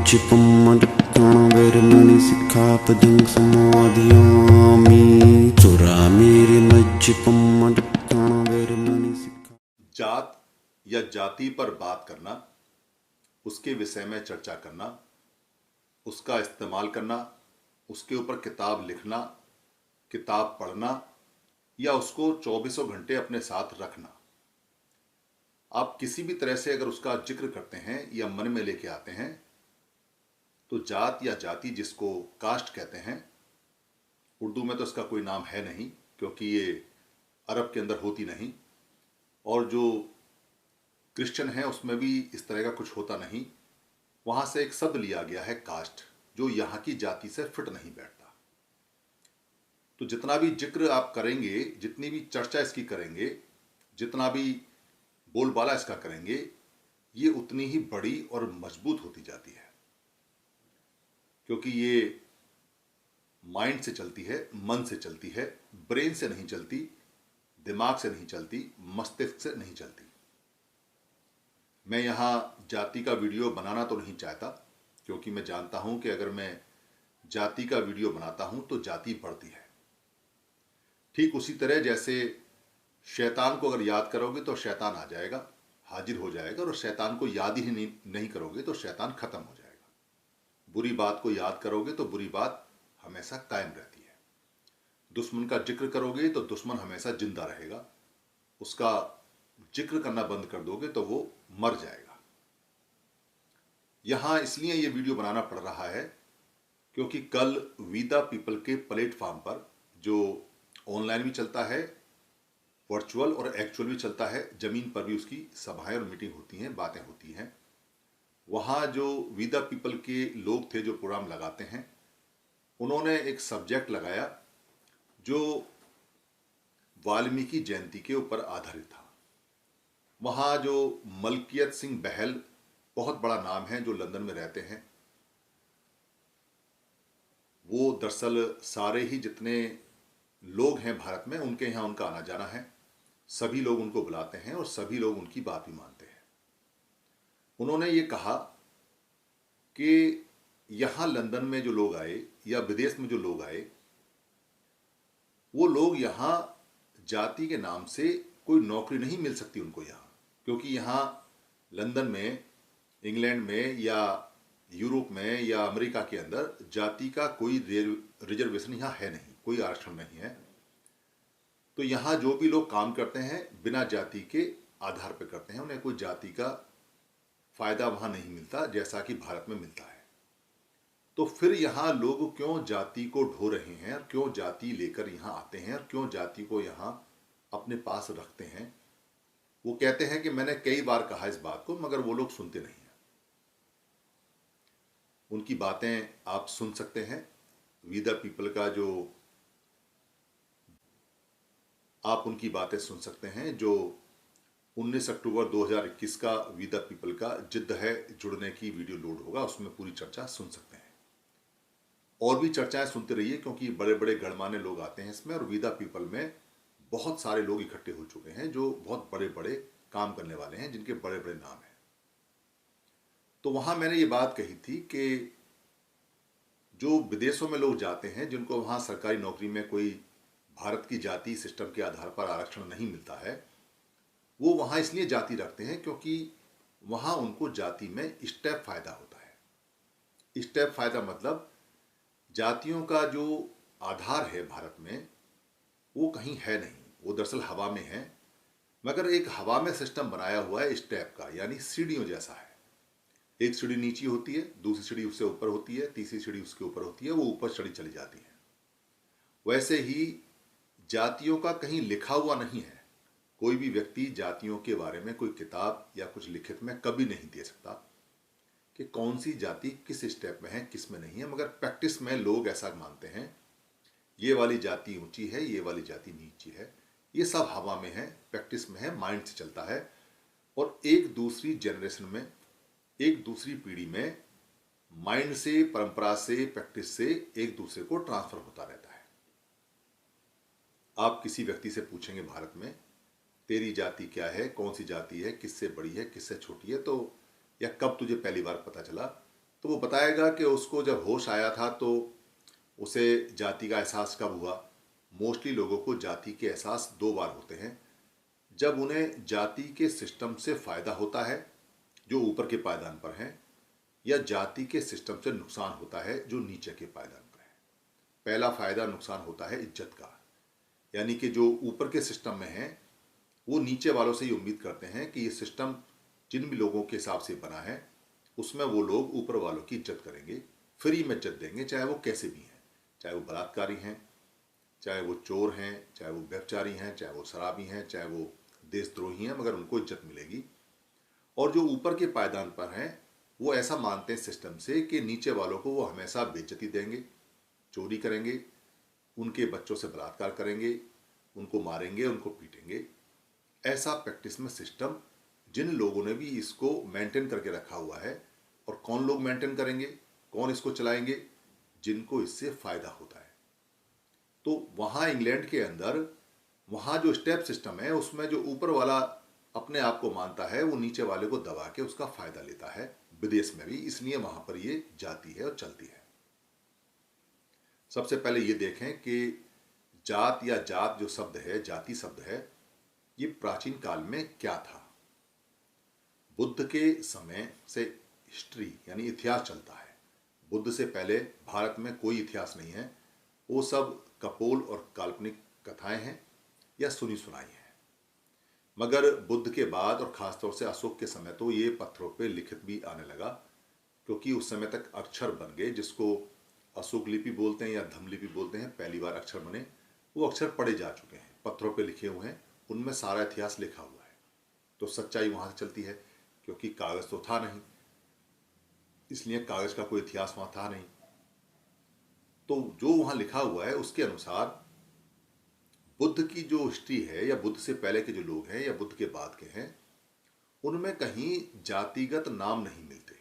मज्जिपम्मटकण वैरमणि सिक्खापदं समाधियामि चुरामेरि मज्जिपम्मटकण वैरमणि सिक्खा। जात या जाति पर बात करना, उसके विषय में चर्चा करना, उसका इस्तेमाल करना, उसके ऊपर किताब लिखना, किताब पढ़ना या उसको चौबीसों घंटे अपने साथ रखना। आप किसी भी तरह से अगर उसका जिक्र करते हैं या मन में लेके आते हैं तो जात या जाति, जिसको कास्ट कहते हैं, उर्दू में तो इसका कोई नाम है नहीं क्योंकि ये अरब के अंदर होती नहीं, और जो क्रिश्चियन है उसमें भी इस तरह का कुछ होता नहीं। वहाँ से एक शब्द लिया गया है कास्ट, जो यहाँ की जाति से फिट नहीं बैठता। तो जितना भी जिक्र आप करेंगे, जितनी भी चर्चा इसकी करेंगे, जितना भी बोलबाला इसका करेंगे, ये उतनी ही बड़ी और मजबूत होती जाती है, क्योंकि ये माइंड से चलती है, मन से चलती है, ब्रेन से नहीं चलती, दिमाग से नहीं चलती, मस्तिष्क से नहीं चलती। मैं यहाँ जाति का वीडियो बनाना तो नहीं चाहता, क्योंकि मैं जानता हूँ कि अगर मैं जाति का वीडियो बनाता हूँ तो जाति बढ़ती है। ठीक उसी तरह जैसे शैतान को अगर याद करोगे तो शैतान आ जाएगा, हाजिर हो जाएगा, और शैतान को याद ही नहीं करोगे तो शैतान खत्म हो जाएगा। बुरी बात को याद करोगे तो बुरी बात हमेशा कायम रहती है। दुश्मन का जिक्र करोगे तो दुश्मन हमेशा जिंदा रहेगा। उसका जिक्र करना बंद कर दोगे तो वो मर जाएगा। यहां इसलिए ये वीडियो बनाना पड़ रहा है क्योंकि कल वी द पीपल के प्लेटफॉर्म पर, जो ऑनलाइन भी चलता है, वर्चुअल और एक्चुअल भी चलता है, जमीन पर भी उसकी सभाएं और मीटिंग होती हैं, बातें होती हैं, वहाँ जो वी द पीपल के लोग थे जो प्रोग्राम लगाते हैं, उन्होंने एक सब्जेक्ट लगाया जो वाल्मीकि जयंती के ऊपर आधारित था। वहाँ जो मलकियत सिंह बहल, बहुत बड़ा नाम है, जो लंदन में रहते हैं, वो दरअसल सारे ही जितने लोग हैं भारत में, उनके यहाँ उनका आना जाना है। सभी लोग उनको बुलाते हैं और सभी लोग उनकी बात भी मानते हैं। उन्होंने ये कहा कि यहाँ लंदन में जो लोग आए या विदेश में जो लोग आए, वो लोग यहाँ जाति के नाम से कोई नौकरी नहीं मिल सकती उनको यहाँ, क्योंकि यहाँ लंदन में, इंग्लैंड में या यूरोप में या अमेरिका के अंदर जाति का कोई रिजर्वेशन यहाँ है नहीं, कोई आरक्षण नहीं है। तो यहाँ जो भी लोग काम करते हैं बिना जाति के आधार पर करते हैं, उन्हें कोई जाति का फायदा वहाँ नहीं मिलता जैसा कि भारत में मिलता है। तो फिर यहाँ लोग क्यों जाति को ढो रहे हैं और क्यों जाति लेकर यहाँ आते हैं और क्यों जाति को यहाँ अपने पास रखते हैं? वो कहते हैं कि मैंने कई बार कहा इस बात को, मगर वो लोग सुनते नहीं हैं। उनकी बातें आप सुन सकते हैं। वी द पीपल का जो आप उनकी बातें सुन सकते हैं, जो 19 अक्टूबर 2021 का वी द पीपल का जिद्द है जुड़ने की वीडियो लोड होगा, उसमें पूरी चर्चा सुन सकते हैं। और भी चर्चाएं सुनते रहिए, क्योंकि बड़े बड़े गणमान्य लोग आते हैं इसमें, और वी द पीपल में बहुत सारे लोग इकट्ठे हो चुके हैं जो बहुत बड़े बड़े काम करने वाले हैं, जिनके बड़े बड़े नाम हैं। तो वहां मैंने ये बात कही थी कि जो विदेशों में लोग जाते हैं, जिनको वहां सरकारी नौकरी में कोई भारत की जाति सिस्टम के आधार पर आरक्षण नहीं मिलता है, वो वहाँ इसलिए जाति रखते हैं क्योंकि वहाँ उनको जाति में स्टेप फायदा होता है। स्टेप फायदा मतलब जातियों का जो आधार है भारत में, वो कहीं है नहीं, वो दरअसल हवा में है, मगर एक हवा में सिस्टम बनाया हुआ है स्टेप का, यानी सीढ़ियों जैसा है। एक सीढ़ी नीचे होती है, दूसरी सीढ़ी उससे ऊपर होती है, तीसरी सीढ़ी उसके ऊपर होती है, वो ऊपर चढ़ी चली जाती है। वैसे ही जातियों का कहीं लिखा हुआ नहीं है। कोई भी व्यक्ति जातियों के बारे में कोई किताब या कुछ लिखित में कभी नहीं दे सकता कि कौन सी जाति किस स्टेप में है, किस में नहीं है, मगर प्रैक्टिस में लोग ऐसा मानते हैं, ये वाली जाति ऊंची है, ये वाली जाति नीची है। ये सब हवा में है, प्रैक्टिस में है, माइंड से चलता है, और एक दूसरी जनरेशन में, एक दूसरी पीढ़ी में माइंड से, परंपरा से, प्रैक्टिस से एक दूसरे को ट्रांसफर होता रहता है। आप किसी व्यक्ति से पूछेंगे भारत में, तेरी जाति क्या है, कौन सी जाति है, किससे बड़ी है, किससे छोटी है, तो या कब तुझे पहली बार पता चला, तो वो बताएगा कि उसको जब होश आया था तो उसे जाति का एहसास कब हुआ। मोस्टली लोगों को जाति के एहसास दो बार होते हैं, जब उन्हें जाति के सिस्टम से फ़ायदा होता है जो ऊपर के पायदान पर हैं, या जाति के सिस्टम से नुकसान होता है जो नीचे के पायदान पर है। पहला फ़ायदा नुकसान होता है इज्जत का, यानी कि जो ऊपर के सिस्टम में है वो नीचे वालों से ही उम्मीद करते हैं कि ये सिस्टम जिन भी लोगों के हिसाब से बना है उसमें वो लोग ऊपर वालों की इज्जत करेंगे, फ्री में इज्जत देंगे, चाहे वो कैसे भी हैं, चाहे वो बलात्कारी हैं, चाहे वो चोर हैं, चाहे वो व्यभिचारी हैं, चाहे वो शराबी हैं, चाहे वो देशद्रोही हैं, मगर उनको इज्जत मिलेगी। और जो ऊपर के पायदान पर हैं वो ऐसा मानते हैं सिस्टम से कि नीचे वालों को वो हमेशा बेइज्जती देंगे, चोरी करेंगे, उनके बच्चों से बलात्कार करेंगे, उनको मारेंगे, उनको पीटेंगे। ऐसा प्रैक्टिस में सिस्टम जिन लोगों ने भी इसको मेंटेन करके रखा हुआ है, और कौन लोग मेंटेन करेंगे, कौन इसको चलाएंगे, जिनको इससे फायदा होता है। तो वहाँ इंग्लैंड के अंदर वहाँ जो स्टेप सिस्टम है उसमें जो ऊपर वाला अपने आप को मानता है वो नीचे वाले को दबा के उसका फायदा लेता है, विदेश में भी, इसलिए वहाँ पर ये जाती है और चलती है। सबसे पहले ये देखें कि जात या जात जो शब्द है, जाति शब्द है, ये प्राचीन काल में क्या था। बुद्ध के समय से हिस्ट्री यानी इतिहास चलता है। बुद्ध से पहले भारत में कोई इतिहास नहीं है, वो सब कपोल और काल्पनिक कथाएं हैं या सुनी सुनाई हैं। मगर बुद्ध के बाद और ख़ासतौर से अशोक के समय तो ये पत्थरों पे लिखित भी आने लगा, क्योंकि उस समय तक अक्षर बन गए, जिसको अशोक लिपि बोलते हैं या धम्म लिपि बोलते हैं। पहली बार अक्षर बने, वो अक्षर पढ़े जा चुके हैं, पत्थरों पे लिखे हुए हैं, उनमें सारा इतिहास लिखा हुआ है। तो सच्चाई वहाँ से चलती है, क्योंकि कागज़ तो था नहीं, इसलिए कागज़ का कोई इतिहास वहाँ था नहीं। तो जो वहाँ लिखा हुआ है उसके अनुसार बुद्ध की जो हिस्ट्री है, या बुद्ध से पहले के जो लोग हैं या बुद्ध के बाद के हैं, उनमें कहीं जातिगत नाम नहीं मिलते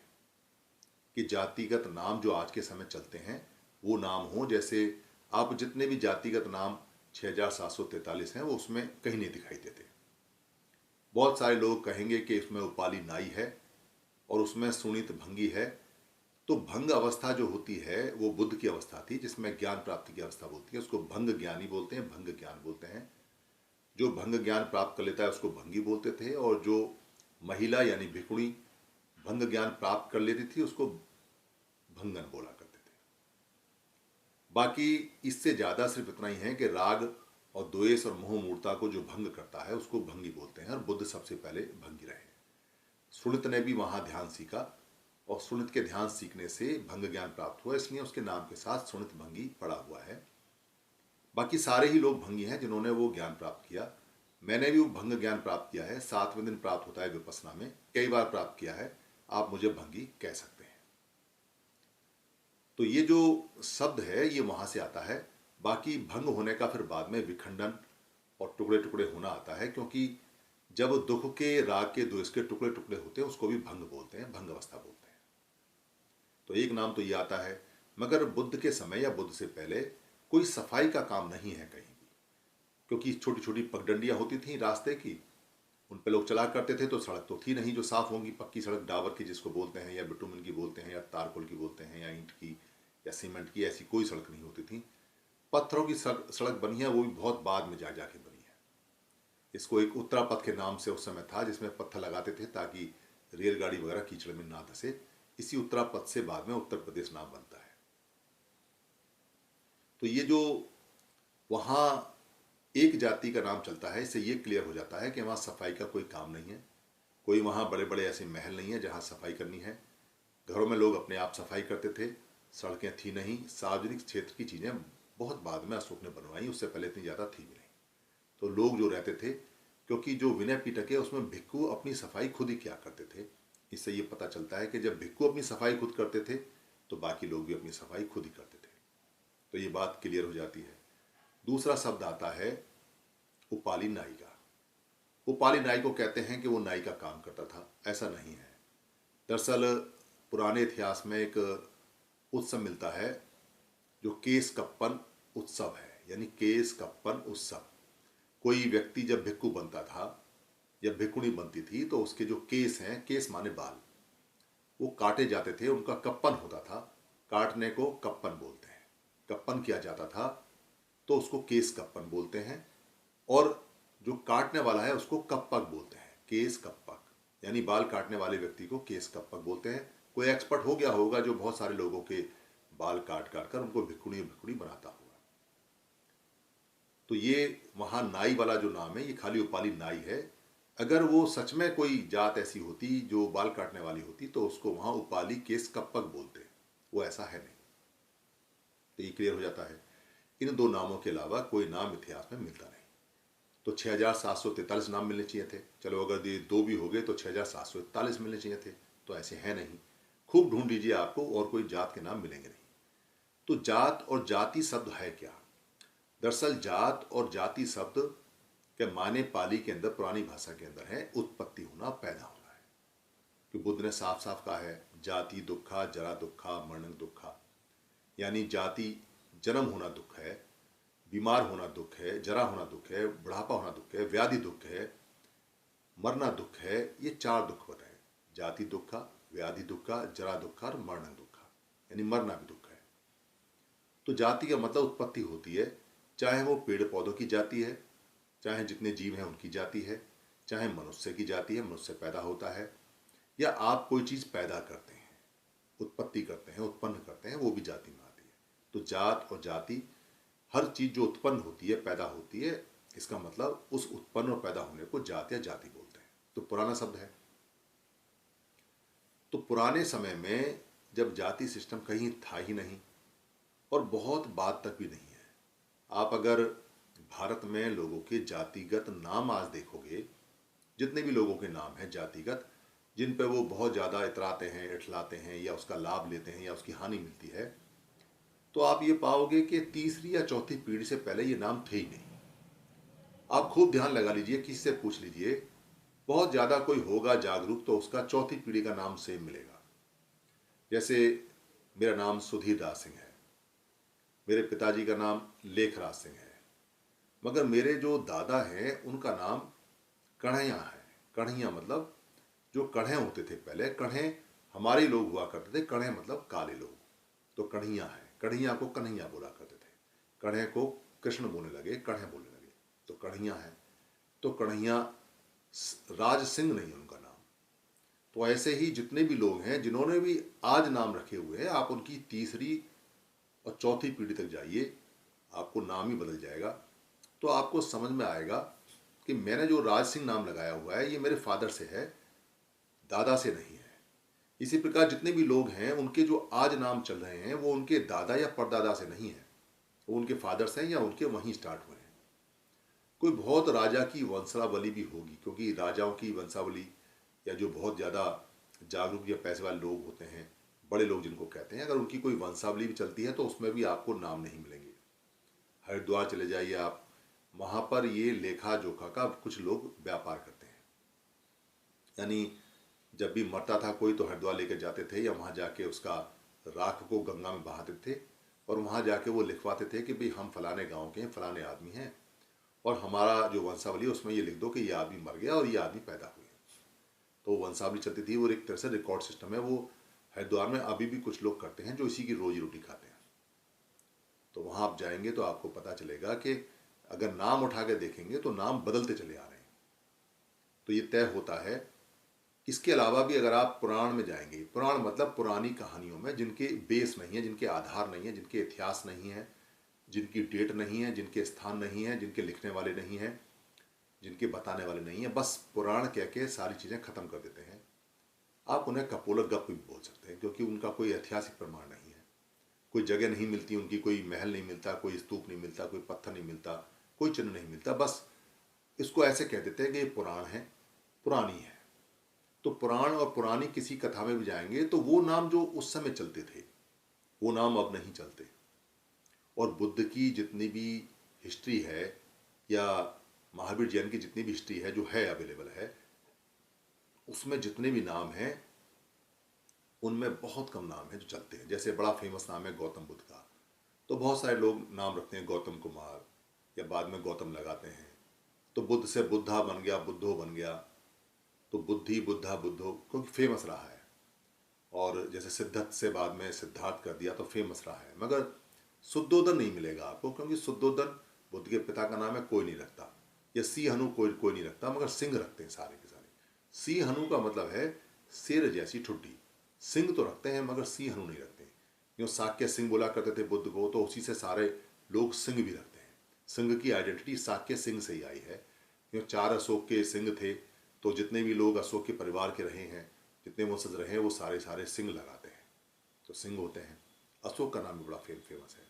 कि जातिगत नाम जो आज के समय चलते हैं वो नाम हो। जैसे आप जितने भी जातिगत नाम 6743 हैं वो उसमें कहीं नहीं दिखाई देते। बहुत सारे लोग कहेंगे कि इसमें उपाली नाई है और उसमें सुनीत भंगी है। तो भंग अवस्था जो होती है वो बुद्ध की अवस्था थी, जिसमें ज्ञान प्राप्ति की अवस्था बोलती है, उसको भंग ज्ञानी बोलते हैं, भंग ज्ञान बोलते हैं। जो भंग ज्ञान प्राप्त कर लेता है उसको भंगी बोलते थे, और जो महिला यानी भिक्षुणी भंग ज्ञान प्राप्त कर लेती थी उसको भंगन बोला करते थे। बाकी इससे ज़्यादा सिर्फ इतना ही है कि राग और द्वेष और मोह मूर्ता को जो भंग करता है उसको भंगी बोलते हैं, और बुद्ध सबसे पहले भंगी रहे। सुनित ने भी वहाँ ध्यान सीखा, और सुनित के ध्यान सीखने से भंग ज्ञान प्राप्त हुआ, इसलिए उसके नाम के साथ सुनित भंगी पड़ा हुआ है। बाकी सारे ही लोग भंगी हैं जिन्होंने वो ज्ञान प्राप्त किया। मैंने भी वो भंग ज्ञान प्राप्त किया है, 7वें दिन प्राप्त होता है विपस्सना में, कई बार प्राप्त किया है, आप मुझे भंगी कह सकते हैं। तो ये जो शब्द है ये वहाँ से आता है। बाकी भंग होने का फिर बाद में विखंडन और टुकड़े टुकड़े होना आता है, क्योंकि जब दुख के, राग के, द्वेष के टुकड़े टुकड़े होते हैं उसको भी भंग बोलते हैं, भंग अवस्था बोलते हैं। तो एक नाम तो ये आता है। मगर बुद्ध के समय या बुद्ध से पहले कोई सफाई का काम नहीं है कहीं भी, क्योंकि छोटी छोटी पगडंडियाँ होती थीं रास्ते की, उन पर लोग चला करते थे। तो सड़क तो थी नहीं जो साफ होंगी, पक्की सड़क डाबर की जिसको बोलते हैं, या बिटुमिन की बोलते हैं, या तारकोल की बोलते हैं, या ईंट की या सीमेंट की, ऐसी कोई सड़क नहीं होती थी। पत्थरों की सड़क बनी है, वो भी बहुत बाद में जा जाके बनी है। इसको एक उत्तरापथ के नाम से उस समय था, जिसमें पत्थर लगाते थे ताकि रेलगाड़ी वगैरह कीचड़ में ना धंसे। इसी उत्तरापथ से बाद में उत्तर प्रदेश नाम बनता है। तो ये जो वहाँ एक जाति का नाम चलता है, इससे ये क्लियर हो जाता है कि वहाँ सफाई का कोई काम नहीं है, कोई वहाँ बड़े बड़े ऐसे महल नहीं है जहाँ सफाई करनी है। घरों में लोग अपने आप सफाई करते थे, सड़कें थी नहीं। सार्वजनिक क्षेत्र की चीज़ें बहुत बाद में अशोक ने बनवाई, उससे पहले इतनी ज़्यादा थी भी नहीं। तो लोग जो रहते थे, क्योंकि जो विनय पिटक है उसमें भिक्खु अपनी सफाई खुद ही किया करते थे। इससे ये पता चलता है कि जब भिक्खु अपनी सफाई खुद करते थे तो बाकी लोग भी अपनी सफाई खुद ही करते थे। तो ये बात क्लियर हो जाती है। दूसरा शब्द आता है उपाली नाई का। उपाली नाई को कहते हैं कि वो नाई का काम करता था, ऐसा नहीं है। दरअसल पुराने इतिहास में एक उत्सव मिलता है जो केस कप्पन उत्सव है, यानी केस कप्पन उत्सव। कोई व्यक्ति जब भिक्खु बनता था या भिक्षुणी बनती थी तो उसके जो केस हैं, केस माने बाल, वो काटे जाते थे, उनका कप्पन होता था। काटने को कप्पन बोलते हैं। कप्पन किया जाता था तो उसको केस कप्पन बोलते हैं, और जो काटने वाला है उसको कप्पक बोलते हैं, केस कप्पक। यानी बाल काटने वाले व्यक्ति को केस कप्पक बोलते हैं। कोई एक्सपर्ट हो गया होगा जो बहुत सारे लोगों के बाल काट काट कर उनको भिखुड़ी भिखुड़ी बनाता होगा। तो ये वहाँ नाई वाला जो नाम है ये खाली उपाली नाई है। अगर वो सच में कोई जात ऐसी होती जो बाल काटने वाली होती तो उसको वहाँ उपाली केस कप्पक बोलते। वो ऐसा है नहीं। तो ये क्लियर हो जाता है। इन दो नामों के अलावा कोई नाम इतिहास में मिलता नहीं। तो 6743 नाम मिलने चाहिए थे। चलो अगर ये दो भी हो गए तो 6741 मिलने चाहिए थे। तो ऐसे हैं नहीं। खूब ढूंढ लीजिए, आपको और कोई जात के नाम मिलेंगे नहीं। तो जात और जाति शब्द है क्या? दरअसल जात और जाति शब्द के माने पाली के अंदर, पुरानी भाषा के अंदर है उत्पत्ति होना, पैदा होना है। कि बुद्ध ने साफ साफ कहा है जाति दुखा जरा दुखा मरण दुखा। यानी जाति जन्म होना दुख है, बीमार होना दुख है, जरा होना दुख है, बुढ़ापा होना दुख है, व्याधि दुख है, मरना दुख है। ये चार दुख बताए, जाति दुखा, व्याधि दुखा, जरा दुखा और मरण दुखा, यानी मरना भी दुख है। तो जाति का मतलब उत्पत्ति होती है, चाहे वो पेड़ पौधों की जाति है, चाहे जितने जीव हैं उनकी जाति है, चाहे मनुष्य की जाति है, मनुष्य पैदा होता है, या आप कोई चीज़ पैदा करते हैं, उत्पत्ति करते हैं, उत्पन्न करते हैं, वो भी जाति में आती है। तो जात और जाति, हर चीज़ जो उत्पन्न होती है, पैदा होती है, इसका मतलब उस उत्पन्न और पैदा होने को जात या जाति बोलते हैं। तो पुराना शब्द है। तो पुराने समय में जब जाति सिस्टम कहीं था ही नहीं और बहुत बाद तक भी नहीं है। आप अगर भारत में लोगों के जातिगत नाम आज देखोगे, जितने भी लोगों के नाम हैं जातिगत, जिन पे वो बहुत ज़्यादा इतराते हैं, इठलाते हैं, या उसका लाभ लेते हैं, या उसकी हानि मिलती है, तो आप ये पाओगे कि तीसरी या चौथी पीढ़ी से पहले ये नाम थे ही नहीं। आप खूब ध्यान लगा लीजिए, किसी से पूछ लीजिए, बहुत ज़्यादा कोई होगा जागरूक तो उसका चौथी पीढ़ी का नाम सेम मिलेगा। जैसे मेरा नाम सुधीर दास सिंह है, मेरे पिताजी का नाम लेखराज सिंह है, मगर मेरे जो दादा हैं उनका नाम कन्हैया है। कन्हैया मतलब जो कढ़े होते थे पहले, कढ़े हमारे लोग हुआ करते थे, कढ़े मतलब काले लोग, तो कन्हैया है। कन्हैया को कन्हैया बोला करते थे, कढ़े को कृष्ण बोलने लगे, कढ़े बोलने लगे, तो कन्हैया है। तो कन्हैया राज सिंह नहीं उनका नाम। तो ऐसे ही जितने भी लोग हैं जिन्होंने भी आज नाम रखे हुए हैं, आप उनकी तीसरी और चौथी पीढ़ी तक जाइए, आपको नाम ही बदल जाएगा। तो आपको समझ में आएगा कि मैंने जो राज सिंह नाम लगाया हुआ है ये मेरे फादर से है, दादा से नहीं है। इसी प्रकार जितने भी लोग हैं उनके जो आज नाम चल रहे हैं वो उनके दादा या परदादा से नहीं है, वो उनके फादर से हैं या उनके वहीं स्टार्ट हुए हैं। कोई बहुत राजा की वंशावली भी होगी, क्योंकि राजाओं की वंशावली, या जो बहुत ज़्यादा जागरूक या पैसे वाले लोग होते हैं, बड़े लोग जिनको कहते हैं, अगर उनकी कोई वंशावली भी चलती है तो उसमें भी आपको नाम नहीं मिलेंगे। हरिद्वार चले जाइए आप, वहाँ पर ये लेखा जोखा का कुछ लोग व्यापार करते हैं। यानी जब भी मरता था कोई तो हरिद्वार लेकर जाते थे, या वहाँ जाके उसका राख को गंगा में बहाते थे, और वहाँ जाके वो लिखवाते थे कि भाई हम फलाने गांव के हैं, फलाने आदमी हैं, और हमारा जो वंशावली है उसमें ये लिख दो कि ये आदमी मर गया और ये आदमी पैदा हुए। तो वंशावली चलती थी, वो एक तरह से रिकॉर्ड सिस्टम है। वो हरिद्वार में अभी भी कुछ लोग करते हैं जो इसी की रोजी रोटी खाते हैं। तो वहाँ आप जाएंगे तो आपको पता चलेगा कि अगर नाम उठा के देखेंगे तो नाम बदलते चले आ रहे हैं। तो ये तय होता है। इसके अलावा भी अगर आप पुराण में जाएंगे, पुराण मतलब पुरानी कहानियों में जिनके बेस नहीं है, जिनके आधार नहीं है, जिनके इतिहास नहीं है, जिनकी डेट नहीं है, जिनके स्थान नहीं है, जिनके लिखने वाले नहीं हैं, जिनके बताने वाले नहीं हैं, बस पुराण कह के सारी चीज़ें ख़त्म कर देते हैं। आप उन्हें कपोलक गप भी बोल सकते हैं, क्योंकि उनका कोई ऐतिहासिक प्रमाण नहीं है, कोई जगह नहीं मिलती उनकी, कोई महल नहीं मिलता, कोई स्तूप नहीं मिलता, कोई पत्थर नहीं मिलता, कोई चिन्ह नहीं मिलता। बस इसको ऐसे कह देते हैं कि ये पुराण है, पुरानी है। तो पुराण और पुरानी किसी कथा में भी जाएंगे तो वो नाम जो उस समय चलते थे वो नाम अब नहीं चलते। और बुद्ध की जितनी भी हिस्ट्री है, या महावीर जैन की जितनी भी हिस्ट्री है जो है अवेलेबल है, उसमें जितने भी नाम हैं उनमें बहुत कम नाम है जो चलते हैं। जैसे बड़ा फेमस नाम है गौतम बुद्ध का, तो बहुत सारे लोग नाम रखते हैं गौतम कुमार, या बाद में गौतम लगाते हैं। तो बुद्ध से बुद्धा बन गया, बुद्धो बन गया, तो बुद्धि बुद्धा बुद्धो, क्योंकि फेमस रहा है। और जैसे सिद्धत से बाद में सिद्धार्थ कर दिया तो फेमस रहा है, मगर शुद्धोदन नहीं मिलेगा आपको, क्योंकि शुद्धोदन बुद्ध के पिता का नाम है, कोई नहीं रखता। या सी हनु कोई नहीं रखता, मगर सिंह रखते हैं सारे के सारे। सी हनु का मतलब है शेर जैसी ठुड्डी। सिंह तो रखते हैं मगर सी हनु नहीं रखते। क्यों साक्य सिंह बोला करते थे बुद्ध को, तो उसी से सारे लोग सिंह भी रखते हैं। सिंह की आइडेंटिटी साक्य सिंह से ही आई है। क्यों 4 अशोक के सिंह थे, तो जितने भी लोग अशोक के परिवार के रहे हैं, जितने वंशज रहे हैं, वो सारे सारे सिंह लगाते हैं, तो सिंह होते हैं। अशोक का नाम भी बड़ा फेमस है,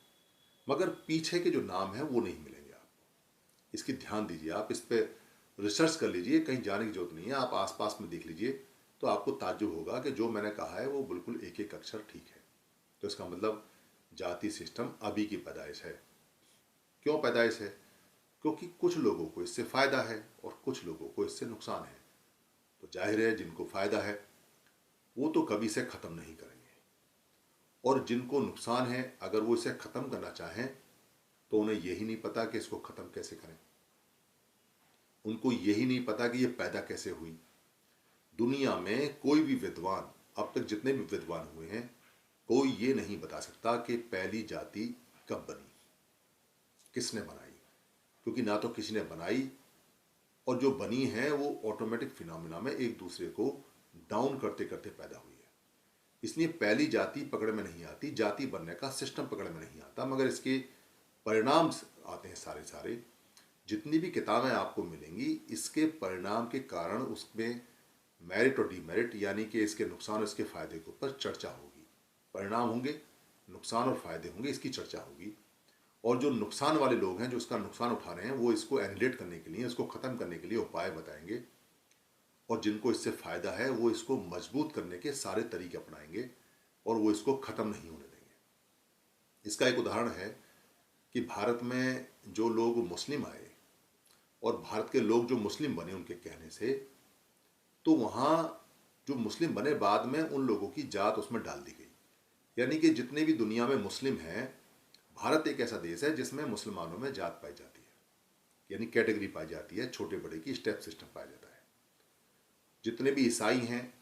मगर पीछे के जो नाम है वो नहीं मिलेंगे आपको। इसकी ध्यान दीजिए, आप इस पर रिसर्च कर लीजिए, कहीं जाने की जरूरत नहीं है, आप आसपास में देख लीजिए, तो आपको ताज्जुब होगा कि जो मैंने कहा है वो बिल्कुल एक एक अक्षर ठीक है। तो इसका मतलब जाति सिस्टम अभी की पैदाइश है। क्यों पैदाइश है? क्योंकि कुछ लोगों को इससे फ़ायदा है और कुछ लोगों को इससे नुकसान है। तो जाहिर है जिनको फ़ायदा है वो तो कभी से ख़त्म नहीं करेंगे, और जिनको नुकसान है अगर वो इसे ख़त्म करना चाहें तो उन्हें यही नहीं पता कि इसको ख़त्म कैसे करें। उनको यही नहीं पता कि ये पैदा कैसे हुई। दुनिया में कोई भी विद्वान, अब तक जितने भी विद्वान हुए हैं, कोई ये नहीं बता सकता कि पहली जाति कब बनी, किसने बनाई। क्योंकि ना तो किसी ने बनाई, और जो बनी है वो ऑटोमेटिक फिनोमिना में एक दूसरे को डाउन करते करते पैदा हुई है। इसलिए पहली जाति पकड़ में नहीं आती, जाति बनने का सिस्टम पकड़ में नहीं आता, मगर इसके परिणाम आते हैं सारे सारे। जितनी भी किताबें आपको मिलेंगी, इसके परिणाम के कारण उसमें मेरिट और डीमेरिट, यानी कि इसके नुकसान और इसके फ़ायदे के ऊपर चर्चा होगी। परिणाम होंगे, नुकसान और फ़ायदे होंगे, इसकी चर्चा होगी। और जो नुकसान वाले लोग हैं, जो इसका नुकसान उठा रहे हैं, वो इसको एनिलेट करने के लिए, इसको ख़त्म करने के लिए उपाय बताएंगे, और जिनको इससे फ़ायदा है वो इसको मजबूत करने के सारे तरीके अपनाएंगे, और वो इसको ख़त्म नहीं होने देंगे। इसका एक उदाहरण है कि भारत में जो लोग मुस्लिम आए और भारत के लोग जो मुस्लिम बने उनके कहने से, तो वहाँ जो मुस्लिम बने बाद में उन लोगों की जात उसमें डाल दी गई। यानी कि जितने भी दुनिया में मुस्लिम हैं, भारत एक ऐसा देश है जिसमें मुसलमानों में जात पाई जाती है, यानी कैटेगरी पाई जाती है, छोटे बड़े की स्टेप सिस्टम पाया जाता है। जितने भी ईसाई हैं,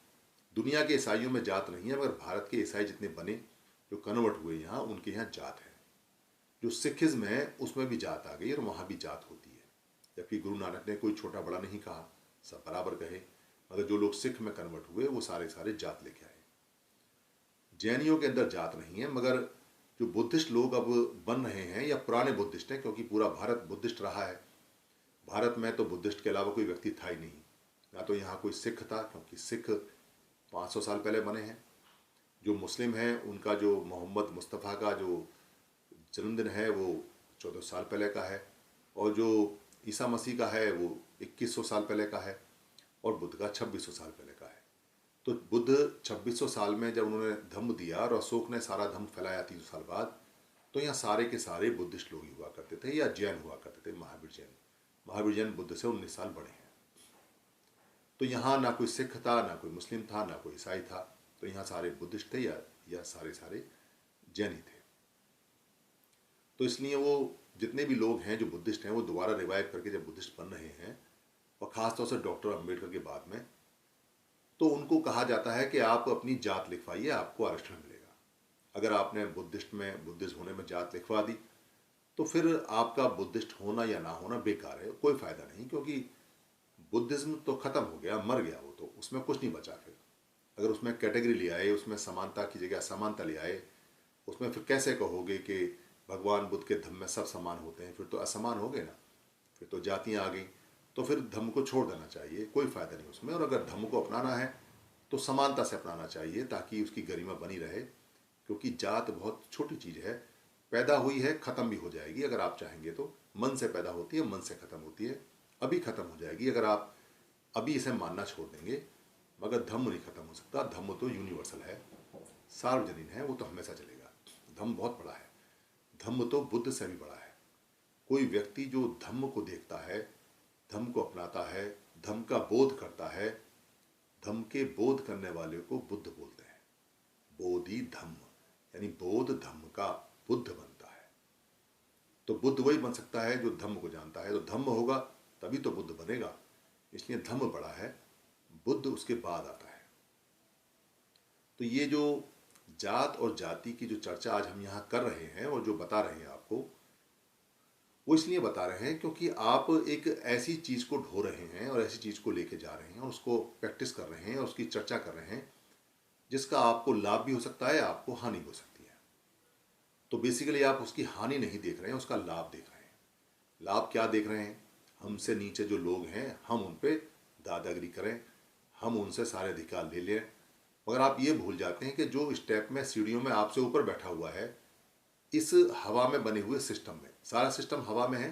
दुनिया के ईसाइयों में जात नहीं है, मगर भारत के ईसाई जितने बने, जो कन्वर्ट हुए यहाँ, उनके यहाँ जात है। जो सिखिज्म है उसमें भी जात आ गई और वहाँ भी जात होती है। जबकि गुरु नानक ने कोई छोटा बड़ा नहीं कहा, सब बराबर कहे, मगर जो लोग सिख में कन्वर्ट हुए वो सारे सारे जात लेके आए। जैनियों के अंदर जात नहीं है, मगर जो बुद्धिस्ट लोग अब बन रहे हैं या पुराने बुद्धिस्ट हैं, क्योंकि पूरा भारत बुद्धिस्ट रहा है। भारत में तो बुद्धिस्ट के अलावा कोई व्यक्ति था ही नहीं, ना तो यहाँ कोई सिख था, क्योंकि सिख 500 साल पहले बने हैं। जो मुस्लिम हैं उनका जो मोहम्मद मुस्तफ़ा का जो जन्मदिन है वो 1400 साल पहले का है, और जो ईसा मसीह का है वो 2100 साल पहले का है, और बुद्ध का 2600 साल पहले का है। तो बुद्ध 2600 साल में जब उन्होंने धम्म दिया और अशोक ने सारा धम्म फैलाया 300 साल बाद, तो यहाँ सारे के सारे बुद्धिस्ट लोग ही हुआ करते थे, या जैन हुआ करते थे, महावीर जैन बुद्ध से 19 साल बड़े हैं। तो यहाँ ना कोई सिख था, ना कोई मुस्लिम था, ना कोई ईसाई था, तो यहाँ सारे बुद्धिस्ट थे या सारे सारे जैनी थे। तो इसलिए वो जितने भी लोग हैं जो बुद्धिस्ट हैं, वो दोबारा रिवाइव करके जब बुद्धिस्ट बन रहे हैं, और ख़ासतौर से डॉक्टर अम्बेडकर के बाद में, तो उनको कहा जाता है कि आप अपनी जात लिखवाइए, आपको आरक्षण मिलेगा। अगर आपने बुद्धिस्ट होने में जात लिखवा दी, तो फिर आपका बुद्धिस्ट होना या ना होना बेकार है, कोई फ़ायदा नहीं, क्योंकि बुद्धिज़्म तो ख़त्म हो गया, मर गया वो, तो उसमें कुछ नहीं बचा। फिर अगर उसमें कैटेगरी ले आए, उसमें समानता की जगह असमानता ले आए, उसमें फिर कैसे कहोगे कि भगवान बुद्ध के धम्म में सब समान होते हैं? फिर तो असमान हो गए ना, फिर तो जातियाँ आ गई। तो फिर धम्म को छोड़ देना चाहिए, कोई फ़ायदा नहीं उसमें। और अगर धम्म को अपनाना है तो समानता से अपनाना चाहिए, ताकि उसकी गरिमा बनी रहे। क्योंकि जात बहुत छोटी चीज़ है, पैदा हुई है, ख़त्म भी हो जाएगी अगर आप चाहेंगे तो। मन से पैदा होती है, मन से ख़त्म होती है, अभी ख़त्म हो जाएगी अगर आप अभी इसे मानना छोड़ देंगे। मगर धम्म नहीं ख़त्म हो सकता। धम्म तो यूनिवर्सल है, सार्वजनीन है, वो तो हमेशा चलेगा। धम्म बहुत बड़ा है, धम्म तो बुद्ध से भी बड़ा है। कोई व्यक्ति जो धम्म को देखता है, धम्म को अपनाता है, धम्म का बोध करता है, धम्म के बोध करने वाले को बुद्ध बोलते हैं। बोधि धम्म, यानी बोध धम्म का बुद्ध बनता है। तो बुद्ध वही बन सकता है जो धम्म को जानता है। तो धम्म होगा तभी तो बुद्ध बनेगा। इसलिए धम्म बड़ा है, बुद्ध उसके बाद आता है। तो ये जो जात और जाति की जो चर्चा आज हम यहाँ कर रहे हैं और जो बता रहे हैं आपको, वो इसलिए बता रहे हैं क्योंकि आप एक ऐसी चीज़ को ढो रहे हैं और ऐसी चीज़ को लेके जा रहे हैं और उसको प्रैक्टिस कर रहे हैं और उसकी चर्चा कर रहे हैं जिसका आपको लाभ भी हो सकता है, आपको हानि हो सकती है। तो बेसिकली आप उसकी हानि नहीं देख रहे हैं, उसका लाभ देख रहे हैं। लाभ क्या देख रहे हैं? हमसे नीचे जो लोग हैं हम उन पर दादागिरी करें, हम उनसे सारे अधिकार ले लें, मगर आप ये भूल जाते हैं कि जो स्टेप में सीढ़ियों में आपसे ऊपर बैठा हुआ है, इस हवा में बने हुए सिस्टम में, सारा सिस्टम हवा में है,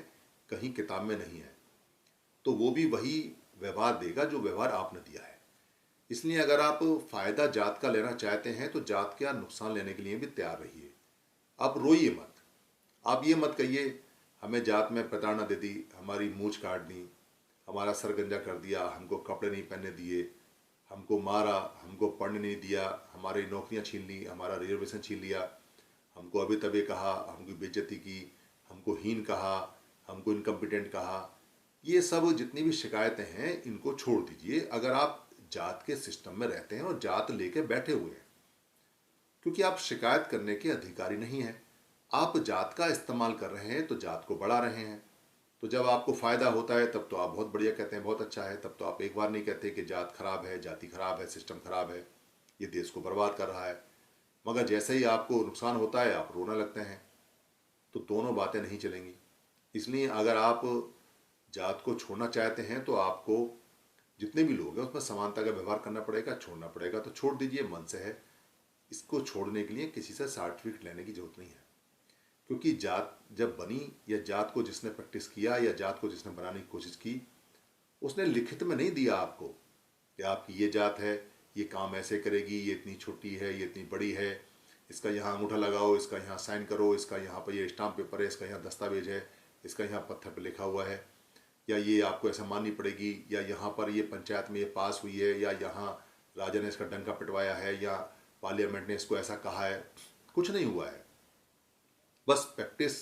कहीं किताब में नहीं है, तो वो भी वही व्यवहार देगा जो व्यवहार आपने दिया है। इसलिए अगर आप फायदा जात का लेना चाहते हैं तो जात का नुकसान लेने के लिए भी तैयार रहिए। आप रोइए मत, आप ये मत कहिए हमें जात में प्रताड़ना दे दी, हमारी मूंछ काट दी, हमारा सर गंजा कर दिया, हमको कपड़े नहीं पहनने दिए, हमको मारा, हमको पढ़ने नहीं दिया, हमारी नौकरियां छीन ली, हमारा रिजर्वेशन छीन लिया, हमको अभी तभी कहा, हमको बेइज्जती की, हमको हीन कहा, हमको इनकम्पिटेंट कहा। ये सब जितनी भी शिकायतें हैं इनको छोड़ दीजिए अगर आप जात के सिस्टम में रहते हैं और जात लेके बैठे हुए हैं, क्योंकि आप शिकायत करने के अधिकारी नहीं हैं। आप जात का इस्तेमाल कर रहे हैं तो जात को बढ़ा रहे हैं। तो जब आपको फ़ायदा होता है तब तो आप बहुत बढ़िया कहते हैं, बहुत अच्छा है, तब तो आप एक बार नहीं कहते कि जात खराब है, जाति खराब है, सिस्टम खराब है, ये देश को बर्बाद कर रहा है। मगर जैसे ही आपको नुकसान होता है आप रोने लगते हैं। तो दोनों बातें नहीं चलेंगी। इसलिए अगर आप जात को छोड़ना चाहते हैं तो आपको जितने भी लोग हैं उसमें समानता का व्यवहार करना पड़ेगा, छोड़ना पड़ेगा तो छोड़ दीजिए, मन से है। इसको छोड़ने के लिए किसी से सर्टिफिकेट लेने की जरूरत नहीं है, क्योंकि जात जब बनी या जात को जिसने प्रैक्टिस किया या जात को जिसने बनाने की कोशिश की, उसने लिखित में नहीं दिया आपको कि आपकी ये जात है, ये काम ऐसे करेगी, ये इतनी छोटी है, ये इतनी बड़ी है, इसका यहाँ अंगूठा लगाओ, इसका यहाँ साइन करो, इसका यहाँ पर ये स्टाम्प पेपर है, इसका यहाँ दस्तावेज है, इसका यहाँ पत्थर पर लिखा हुआ है, या ये आपको ऐसा माननी पड़ेगी, या यहाँ पर ये पंचायत में ये पास हुई है, या यहाँ राजा ने इसका डंका पिटवाया है, या पार्लियामेंट ने इसको ऐसा कहा है। कुछ नहीं हुआ है, बस प्रैक्टिस।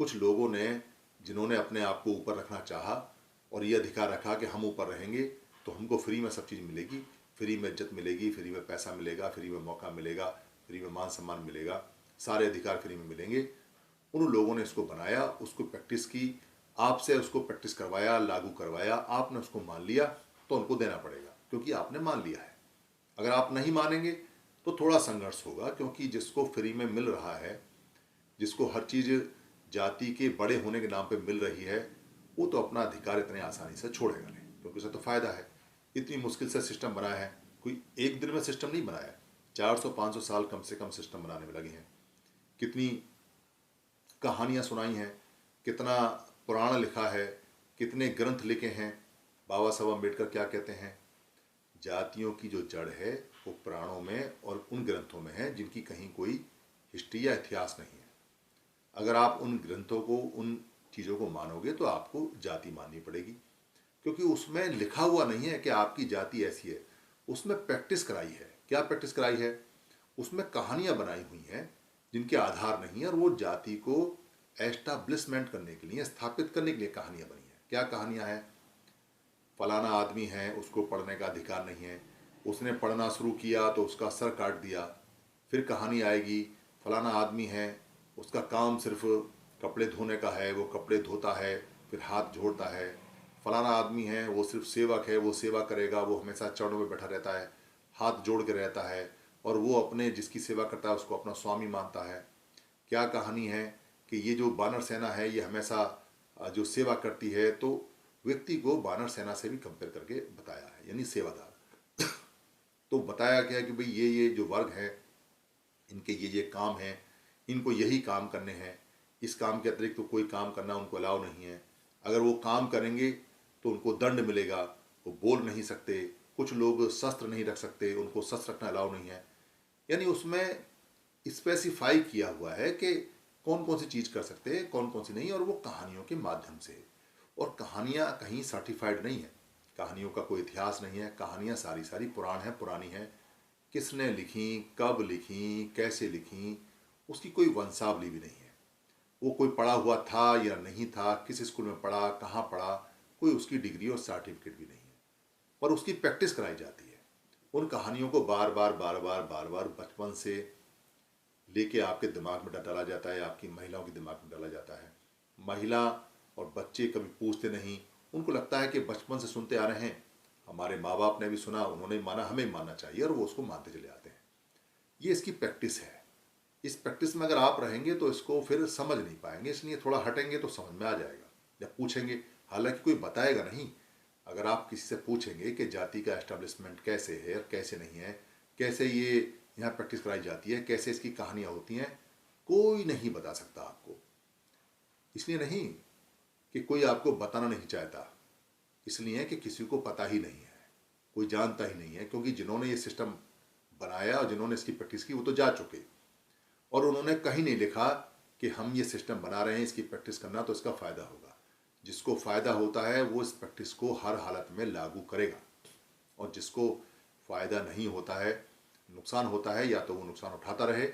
कुछ लोगों ने जिन्होंने अपने आप को ऊपर रखना चाहा और ये अधिकार रखा कि हम ऊपर रहेंगे तो हमको फ्री में सब चीज़ मिलेगी, फ्री में इज्जत मिलेगी, फ्री में पैसा मिलेगा, फ्री में मौका मिलेगा, फ्री में मान सम्मान मिलेगा, सारे अधिकार फ्री में मिलेंगे। उन लोगों ने इसको बनाया, उसको प्रैक्टिस की, आपसे उसको प्रैक्टिस करवाया, लागू करवाया, आपने उसको मान लिया तो उनको देना पड़ेगा, क्योंकि आपने मान लिया है। अगर आप नहीं मानेंगे तो थोड़ा संघर्ष होगा, क्योंकि जिसको फ्री में मिल रहा है, जिसको हर चीज़ जाति के बड़े होने के नाम पे मिल रही है, वो तो अपना अधिकार इतने आसानी से छोड़ेगा नहीं, क्योंकि उसे तो फ़ायदा है। इतनी मुश्किल से सिस्टम बनाया है, कोई एक दिन में सिस्टम नहीं बनाया, 400-500 साल कम से कम सिस्टम बनाने में लगे हैं। कितनी कहानियाँ सुनाई हैं, कितना पुराण लिखा है, कितने ग्रंथ लिखे हैं। बाबा साहब अम्बेडकर क्या कहते हैं? जातियों की जो जड़ है वो पुराणों में और उन ग्रंथों में है जिनकी कहीं कोई हिस्ट्री या इतिहास नहीं है। अगर आप उन ग्रंथों को, उन चीज़ों को मानोगे तो आपको जाति माननी पड़ेगी, क्योंकि उसमें लिखा हुआ नहीं है कि आपकी जाति ऐसी है, उसमें प्रैक्टिस कराई है। क्या प्रैक्टिस कराई है? उसमें कहानियाँ बनाई हुई हैं जिनके आधार नहीं है, और वो जाति को एस्टाब्लिशमेंट करने के लिए, स्थापित करने के लिए कहानियाँ बनी हैं। क्या कहानियाँ हैं? फलाना आदमी है, उसको पढ़ने का अधिकार नहीं है, उसने पढ़ना शुरू किया तो उसका सर काट दिया। फिर कहानी आएगी, फलाना आदमी है, उसका काम सिर्फ कपड़े धोने का है, वो कपड़े धोता है, फिर हाथ जोड़ता है। फलाना आदमी है, वो सिर्फ सेवक है, वो सेवा करेगा, वो हमेशा चरणों में बैठा रहता है, हाथ जोड़ के रहता है, और वो अपने जिसकी सेवा करता है उसको अपना स्वामी मानता है। क्या कहानी है कि ये जो बानर सेना है ये हमेशा जो सेवा करती है, तो व्यक्ति को बानर सेना से भी कंपेयर करके बताया है, यानी सेवादार। तो बताया गया कि भाई ये जो वर्ग है, इनके ये काम हैं, इनको यही काम करने हैं, इस काम के अतिरिक्त तो कोई काम करना उनको अलाउ नहीं है। अगर वो काम करेंगे तो उनको दंड मिलेगा, वो बोल नहीं सकते, कुछ लोग शस्त्र नहीं रख सकते, उनको शस्त्र रखना अलाउ नहीं है। यानी उसमें स्पेसिफाई किया हुआ है कि कौन कौन सी चीज़ कर सकते हैं, कौन कौन सी नहीं, और वो कहानियों के माध्यम से। और कहानियाँ कहीं सर्टिफाइड नहीं है, कहानियों का कोई इतिहास नहीं है, कहानियाँ सारी सारी पुराण हैं, पुरानी हैं। किसने लिखी, कब लिखी, कैसे लिखी, उसकी कोई वंशावली भी नहीं है। वो कोई पढ़ा हुआ था या नहीं था, किस स्कूल में पढ़ा, कहाँ पढ़ा, कोई उसकी डिग्री और सर्टिफिकेट भी नहीं है, पर उसकी प्रैक्टिस कराई जाती है। उन कहानियों को बार बार बचपन से लेके आपके दिमाग में डाला जाता है, आपकी महिलाओं के दिमाग में डाला जाता है। महिला और बच्चे कभी पूछते नहीं, उनको लगता है कि बचपन से सुनते आ रहे हैं, हमारे माँ बाप ने भी सुना, उन्होंने माना, हमें मानना चाहिए, और वो उसको मानते चले आते हैं। ये इसकी प्रैक्टिस है। इस प्रैक्टिस में अगर आप रहेंगे तो इसको फिर समझ नहीं पाएंगे, इसलिए थोड़ा हटेंगे तो समझ में आ जाएगा। जब पूछेंगे, हालांकि कोई बताएगा नहीं, अगर आप किसी से पूछेंगे कि जाति का एस्टेब्लिशमेंट कैसे है और कैसे नहीं है, कैसे ये यहाँ प्रैक्टिस कराई जाती है, कैसे इसकी कहानियाँ होती हैं, कोई नहीं बता सकता आपको। इसलिए नहीं कि कोई आपको बताना नहीं चाहता, इसलिए कि किसी को पता ही नहीं है, कोई जानता ही नहीं है, क्योंकि जिन्होंने ये सिस्टम बनाया और जिन्होंने इसकी प्रैक्टिस की वो तो जा चुके, और उन्होंने कहीं नहीं लिखा कि हम ये सिस्टम बना रहे हैं, इसकी प्रैक्टिस करना तो इसका फ़ायदा होगा। जिसको फ़ायदा होता है वो इस प्रैक्टिस को हर हालत में लागू करेगा, और जिसको फ़ायदा नहीं होता है, नुकसान होता है, या तो वो नुकसान उठाता रहे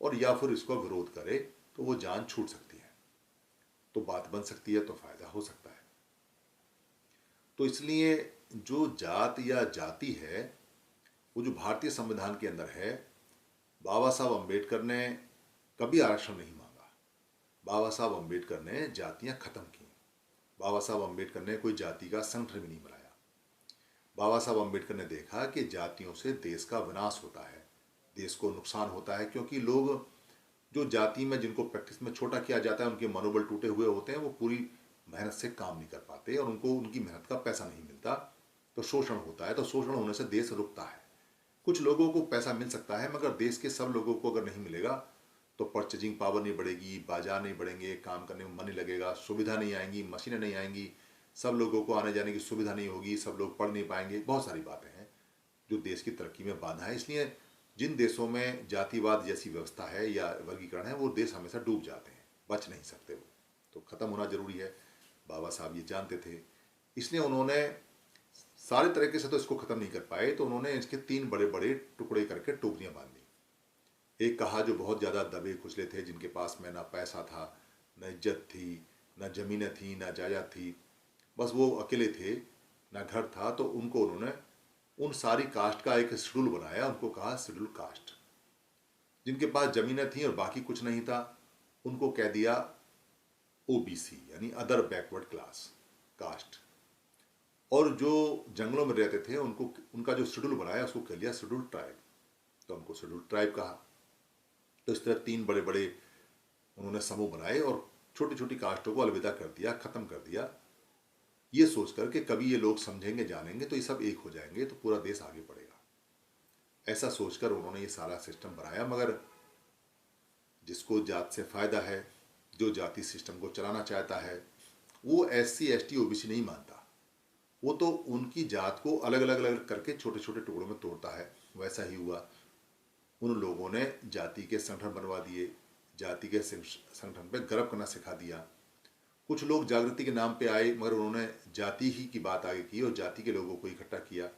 और या फिर इसको विरोध करे, तो वो जान छूट सकती है, तो बात बन सकती है, तो फ़ायदा हो सकता है। तो इसलिए जो जात या जाति है, वो जो भारतीय संविधान के अंदर है, बाबा साहब अम्बेडकर ने कभी आरक्षण नहीं मांगा। बाबा साहब अम्बेडकर ने जातियां खत्म की। बाबा साहब अम्बेडकर ने कोई जाति का संगठन भी नहीं बनाया। बाबा साहब अम्बेडकर ने देखा कि जातियों से देश का विनाश होता है, देश को नुकसान होता है, क्योंकि लोग जो जाति में जिनको प्रैक्टिस में छोटा किया जाता है, उनके मनोबल टूटे हुए होते हैं, वो पूरी मेहनत से काम नहीं कर पाते और उनको उनकी मेहनत का पैसा नहीं मिलता, तो शोषण होता है। तो शोषण होने से देश रुकता है। कुछ लोगों को पैसा मिल सकता है, मगर देश के सब लोगों को अगर नहीं मिलेगा तो परचेजिंग पावर नहीं बढ़ेगी, बाजार नहीं बढ़ेंगे, काम करने में मन नहीं लगेगा, सुविधा नहीं आएंगी, मशीनें नहीं आएंगी, सब लोगों को आने जाने की सुविधा नहीं होगी, सब लोग पढ़ नहीं पाएंगे। बहुत सारी बातें हैं जो देश की तरक्की में बाधा है। इसलिए जिन देशों में जातिवाद जैसी व्यवस्था है या वर्गीकरण है, वो देश हमेशा डूब जाते हैं, बच नहीं सकते, वो तो ख़त्म होना जरूरी है। बाबा साहब ये जानते थे, इसलिए उन्होंने सारे तरीके से तो इसको ख़त्म नहीं कर पाए, तो उन्होंने इसके 3 बड़े बड़े टुकड़े करके टोकरियाँ बांध दी। एक कहा जो बहुत ज़्यादा दबे कुचले थे, जिनके पास में ना पैसा था, न इज्जत थी, न ज़मीनें थी, ना जायदाद थी, बस वो अकेले थे, ना घर था, तो उनको उन्होंने उन सारी कास्ट का एक शेड्यूल बनाया, उनको कहा शेड्यूल कास्ट। जिनके पास ज़मीनें थी और बाकी कुछ नहीं था, उनको कह दिया ओबीसी, यानी अदर बैकवर्ड क्लास कास्ट। और जो जंगलों में रहते थे, उनको उनका जो शेड्यूल बनाया उसको कह लिया शेड्यूल ट्राइब, तो उनको शेड्यूल ट्राइब कहा। तो इस तरह 3 बड़े बड़े उन्होंने समूह बनाए और छोटी छोटी कास्टों को अलविदा कर दिया, ख़त्म कर दिया, ये सोचकर कि कभी ये लोग समझेंगे, जानेंगे, तो ये सब एक हो जाएंगे, तो पूरा देश आगे बढ़ेगा। ऐसा सोचकर उन्होंने ये सारा सिस्टम बनाया। मगर जिसको जात से फ़ायदा है, जो जाति सिस्टम को चलाना चाहता है, वो SC ST OBC नहीं मानता, वो तो उनकी जात को अलग अलग अलग करके छोटे छोटे टुकड़ों में तोड़ता है। वैसा ही हुआ, उन लोगों ने जाति के संगठन बनवा दिए, जाति के संगठन पे गर्व करना सिखा दिया। कुछ लोग जागृति के नाम पे आए, मगर उन्होंने जाति ही की बात आगे की और जाति के लोगों को इकट्ठा किया,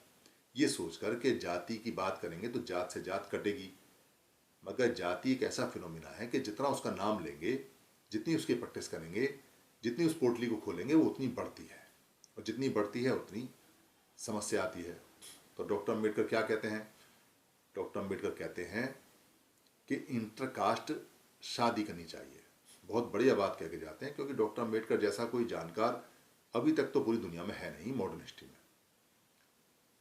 ये सोचकर कि जाति की बात करेंगे तो जात से जात कटेगी। मगर जाति एक ऐसा फिनोमिना है कि जितना उसका नाम लेंगे, जितनी उसकी प्रैक्टिस करेंगे, जितनी उस पोटली को खोलेंगे, वो उतनी बढ़ती है, और जितनी बढ़ती है उतनी समस्या आती है। तो डॉक्टर अम्बेडकर क्या कहते हैं? डॉक्टर अम्बेडकर कहते हैं कि इंटरकास्ट शादी करनी चाहिए। बहुत बढ़िया बात कह के जाते हैं, क्योंकि डॉक्टर अम्बेडकर जैसा कोई जानकार अभी तक तो पूरी दुनिया में है नहीं, मॉडर्न हिस्ट्री में।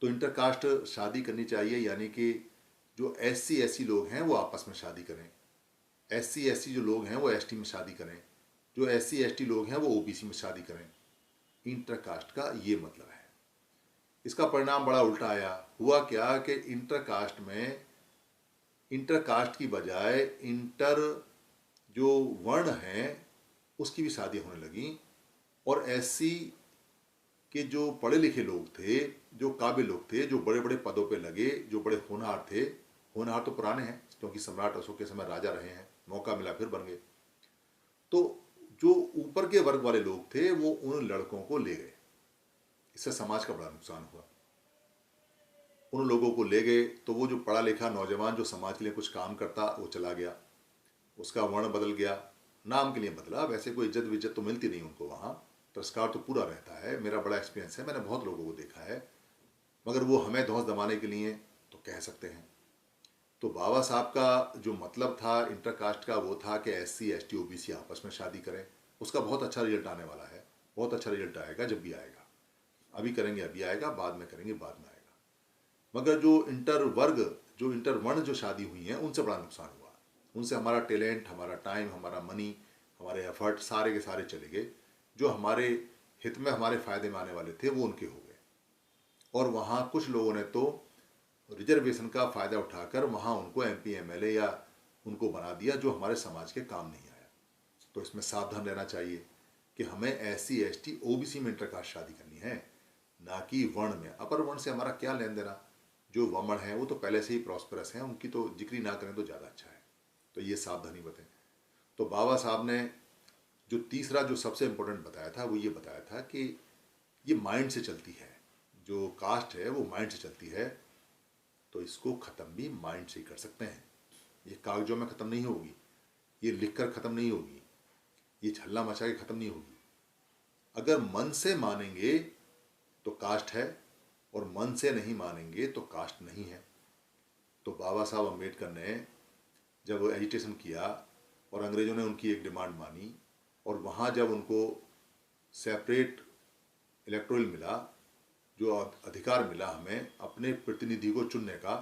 तो इंटरकास्ट शादी करनी चाहिए, यानी कि जो SC SC लोग हैं वो आपस में शादी करें, SC SC जो लोग हैं वो ST में शादी करें, जो SC ST लोग हैं वो OBC में शादी करें। इंटरकास्ट का ये मतलब है। इसका परिणाम बड़ा उल्टा आया। हुआ क्या कि इंटरकास्ट में, इंटरकास्ट की बजाय इंटर जो वर्ण हैं उसकी भी शादी होने लगी, और SC के जो पढ़े लिखे लोग थे, जो काबिल लोग थे, जो बड़े बड़े पदों पे लगे, जो बड़े होनहार थे, होनहार तो पुराने हैं क्योंकि सम्राट अशोक के समय राजा रहे हैं, मौका मिला फिर बन गए, तो जो ऊपर के वर्ग वाले लोग थे वो उन लड़कों को ले गए। इससे समाज का बड़ा नुकसान हुआ। उन लोगों को ले गए तो वो जो पढ़ा लिखा नौजवान जो समाज के लिए कुछ काम करता, वो चला गया, उसका वर्ण बदल गया, नाम के लिए बदला, वैसे कोई इज्जत विज्जत तो मिलती नहीं उनको, वहाँ तिरस्कार तो पूरा रहता है। मेरा बड़ा एक्सपीरियंस है, मैंने बहुत लोगों को देखा है, मगर वो हमें धौंस दमाने के लिए कह सकते हैं। तो बाबा साहब का जो मतलब था इंटरकास्ट का वो था कि SC ST OBC आपस में शादी करें। उसका बहुत अच्छा रिजल्ट आने वाला है, बहुत अच्छा रिजल्ट आएगा जब भी आएगा। अभी करेंगे अभी आएगा, बाद में करेंगे बाद में आएगा। मगर जो इंटर वर्ण जो शादी हुई हैं उनसे बड़ा नुकसान हुआ। उनसे हमारा टैलेंट, हमारा टाइम, हमारा मनी, हमारे एफर्ट सारे के सारे चले गए। जो हमारे हित में, हमारे फ़ायदे में आने वाले थे वो उनके हो गए। और वहाँ कुछ लोगों ने तो रिजर्वेशन का फ़ायदा उठाकर वहाँ उनको MP MLA या उनको बना दिया जो हमारे समाज के काम नहीं आया। तो इसमें सावधान रहना चाहिए कि हमें SC ST OBC में इंटरकास्ट शादी करनी है, ना कि वर्ण में। अपर वर्ण से हमारा क्या लेन देना। जो वर्ण हैं वो तो पहले से ही प्रॉस्परस हैं, उनकी तो जिक्र ना करें तो ज़्यादा अच्छा है। तो ये सावधानी बतें। तो बाबा साहब ने जो तीसरा जो सबसे इम्पोर्टेंट बताया था वो ये बताया था कि ये माइंड से चलती है, जो कास्ट है वो माइंड से चलती है। तो इसको ख़त्म भी माइंड से ही कर सकते हैं। ये कागजों में ख़त्म नहीं होगी, ये लिख कर ख़त्म नहीं होगी, ये छल्ला मचा के ख़त्म नहीं होगी। अगर मन से मानेंगे तो कास्ट है, और मन से नहीं मानेंगे तो कास्ट नहीं है। तो बाबा साहब अम्बेडकर ने जब एजिटेशन किया और अंग्रेज़ों ने उनकी एक डिमांड मानी, और वहाँ जब उनको सेपरेट इलेक्टोरल मिला, जो अधिकार मिला हमें अपने प्रतिनिधि को चुनने का,